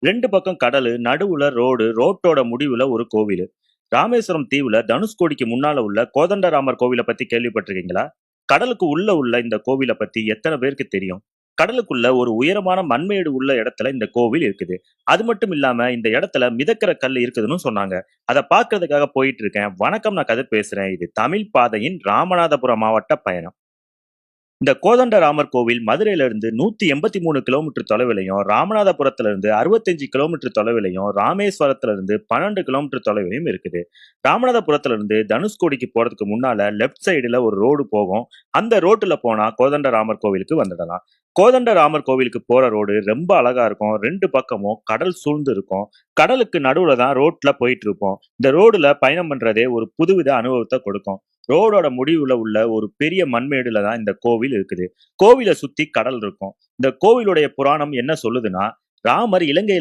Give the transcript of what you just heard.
2 பக்கம் கடலு, நடுவுல ரோடு, ரோட்டோட முடிவுல ஒரு கோவிலு. ராமேஸ்வரம் தீவுல தனுஷ்கோடிக்கு முன்னால உள்ள கோதண்டராமர் கோவில பத்தி கேள்விப்பட்டிருக்கீங்களா? கடலுக்கு உள்ள இந்த கோவில பத்தி எத்தன பேருக்கு தெரியும்? கடலுக்குள்ள ஒரு உயரமான மண்மேடு உள்ள இடத்துல இந்த கோவில் இருக்குது. அது மட்டும் இல்லாம இந்த இடத்துல மிதக்கிற கல் இருக்குதுன்னு சொன்னாங்க. அத பார்க்கிறதுக்காக போயிட்டு இருக்கேன். வணக்கம், நான் கதிர் பேசுறேன். இது தமிழ் பாதையின் ராமநாதபுரம் மாவட்ட பயணம். இந்த கோதண்டராமர் கோவில் மதுரையில இருந்து 183 கிலோமீட்டர் தொலைவிலையும், ராமநாதபுரத்துல இருந்து 65 கிலோமீட்டர் தொலைவிலையும், ராமேஸ்வரத்துல இருந்து 12 கிலோமீட்டர் தொலைவிலும் இருக்குது. ராமநாதபுரத்துல இருந்து தனுஷ்கோடிக்கு போறதுக்கு முன்னால லெஃப்ட் சைடுல ஒரு ரோடு போகும். அந்த ரோட்டுல போனா கோதண்டராமர் கோவிலுக்கு வந்துடலாம். கோதண்டராமர் கோவிலுக்கு போற ரோடு ரொம்ப அழகா இருக்கும். 2 பக்கமும் கடல் சூழ்ந்து இருக்கும். கடலுக்கு நடுவுல தான் ரோட்ல போயிட்டு இருப்போம். இந்த ரோடுல பயணம் பண்றதே ஒரு புதுவித அனுபவத்த கொடுக்கும். ரோடோட முடிவுல உள்ள ஒரு பெரிய மண்மேடுல தான் இந்த கோவில் இருக்குது. கோவில சுத்தி கடல் இருக்கும். இந்த கோவிலுடைய புராணம் என்ன சொல்லுதுன்னா, ராமர் இலங்கையில